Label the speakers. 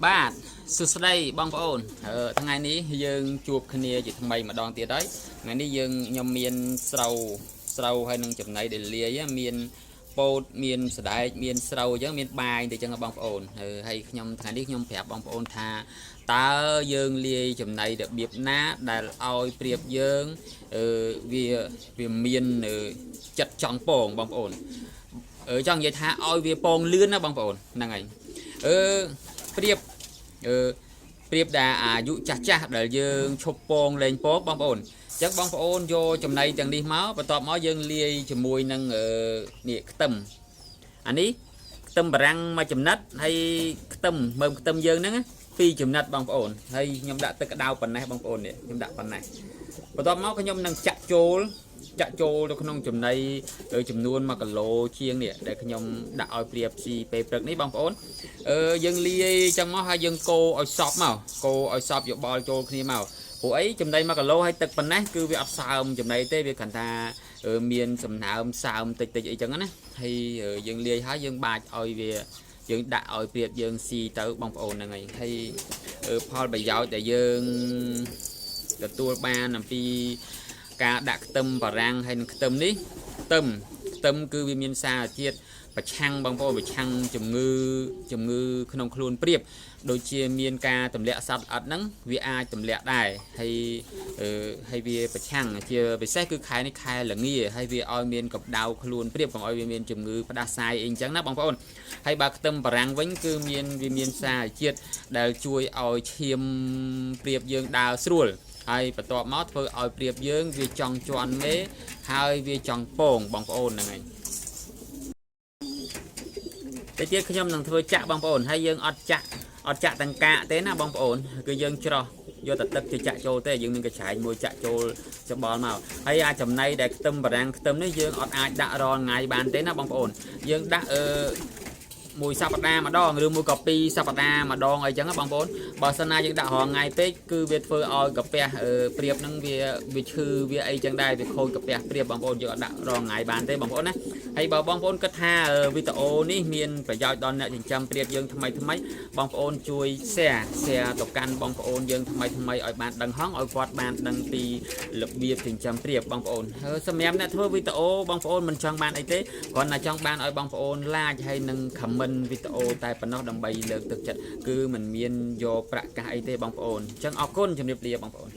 Speaker 1: បាទសួស្តីបងប្អូនថ្ងៃនេះយើងជួបគ្នាជាថ្មីម្ដងទៀតហើយថ្ងៃនេះយើងខ្ញុំមានស្រូវហើយនឹងចំណីដែលលាយមានពោតមានសណ្ដែកមានស្រូវអញ្ចឹងមានបាយទៅអញ្ចឹងបងប្អូនហើយខ្ញុំថ្ងៃនេះខ្ញុំប្រាប់បងប្អូនថាតើយើងលាយចំណីរបៀបណាដែលឲ្យប្រៀបយើងវាមានចិត្តចង់ពងបងប្អូនចង់និយាយថាឲ្យវាពងលឿនណាបងប្អូនហ្នឹងហើយប្រៀបប្រៀបដែលអាយុចាស់ដែលយើងឈប់ពងលេងពកបងប្អូនអញ្ចឹងបងប្អូនយកចំណីទាំងនេះមកបន្ទាប់មកយើងលាយជាមួយនឹងនេះខ្ទឹមអានេះខ្ទឹមបារាំងមួយចំណិតហើយខ្ទឹមមើមខ្ទឹមយើងហ្នឹងពីរចំណិតបងប្អូនហើយខ្ញុំដាក់ទឹកក្តៅប៉ុណ្ណេះបងប្អូននេះខ្ញុំដាក់ប៉ុណ្ណេះបន្ទាប់មកខ្ញុំនឹងចាក់ចូលទៅក្នុងចំណីចំនួន1គីឡូជាងនេះដែលខ្ញុំដាក់ឲ្យប្រៀបស៊ីពេលព្រឹកនេះបងប្អូនយើងលាយចឹងមកហើយយើងកូរឲ្យសព្វមកកូរឲ្យសព្វយកបល់ចូលគ្នាមកព្រោះអីចំណី1គីឡូហើយទឹកប៉ុណ្ណេះគឺវាអត់សើមចំណីទេវាគ្រាន់ថាមានសំណើមសើមតិចអីចឹងណាហើយយើងលាយហើយយើងបាចឲ្យវាយើងដាក់ឲ្យប្រៀបយើងស៊ីទៅបងប្អូនហ្នឹងហើយផលប្រយោជន៍ដែលយើងទទួលបានអំពីការដាក់ខ្ទឹមបារាំងហើយនឹងខ្ទឹមនេះខ្ទឹមគឺវាមានសារជាតិប្រឆាំងបងប្អូនប្រឆាំងជំងឺក្នុងខ្លួនព្រៀបដូចជាមានការទម្លាក់សត្វល្អិតហ្នឹងវាអាចទម្លាក់ដែរហើយវាប្រឆាំងជាពិសេសគឺខែនេះខែល្ងាហើយវាឲ្យមានកម្ដៅខ្លួនព្រៀបកុំឲ្យវាមានជំងឺផ្ដាសាយអីអញ្ចឹងណាបងប្អូនហើយបើខ្ទឹមបារាំងវិញគឺវាមានសារជាតិដែលជួយឲ្យឈាមព្រៀបយើងដើរស្រួលហើយបន្ទាប់មកធ្វើឲ្យប្រៀបយើងវាចង់ជន់មេហើយវាចង់ពងបងប្អូនហ្នឹងហើយតែទៀតខ្ញុំនឹងធ្វើចាក់បងប្អូនហើយយើងអត់ចាក់ទាំងកាកទេណាបងប្អូនគឺយើងច្រោះយកតែទឹកទៅចាក់ចូលទេយើងមានកញ្ឆែងមួយចាក់ចូលច្បល់មកហើយអាចចំណីដែលខ្ទឹមបារាំងខ្ទឹមនេះយើងអត់អាចដាក់រាល់ថ្ងៃបានទេណាបងប្អូនយើងដាក់មួយសប្តាហ៍ម្ដងឬមួយក៏2សប្តាហ៍ម្ដងអីចឹងបងប្អូនបើសិនណាយើងដាក់រាល់ថ្ងៃពេកគឺវាធ្វើឲ្យកាពះព្រៀបហ្នឹងវាឈឺវាអីចឹងដែរវាខូចកាពះព្រៀបបងប្អូនយើងអត់ដាក់រាល់ថ្ងៃបានទេបងប្អូនណាហើយបើបងប្អូនគិតថាវីដេអូនេះមានប្រយោជន៍ដល់អ្នកចិញ្ចឹមព្រៀបយើងថ្មីបងប្អូនជួយ share ទៅកាន់បងប្អូនយើងថ្មីឲ្យបានដឹងហងឲ្យគាត់បានដឹងពីរបៀបចិញ្ចឹមព្រៀបបងប្អូនហើយសម្រាប់អ្នកធ្វើវីដេអូបងប្អូនមិនចង់បានអីទេគ្រាន់តែចង់បានឲ្យបងប្អូន like ហើយនឹង comment វីដេអូតែប៉ុណ្ណោះដើម្បីលើកទឹកចិត្តគឺមិនមានយកប្រាក់កាសអីទេបងប្អូនអញ្ចឹងអរគុណជំរាបលាបងប្អូន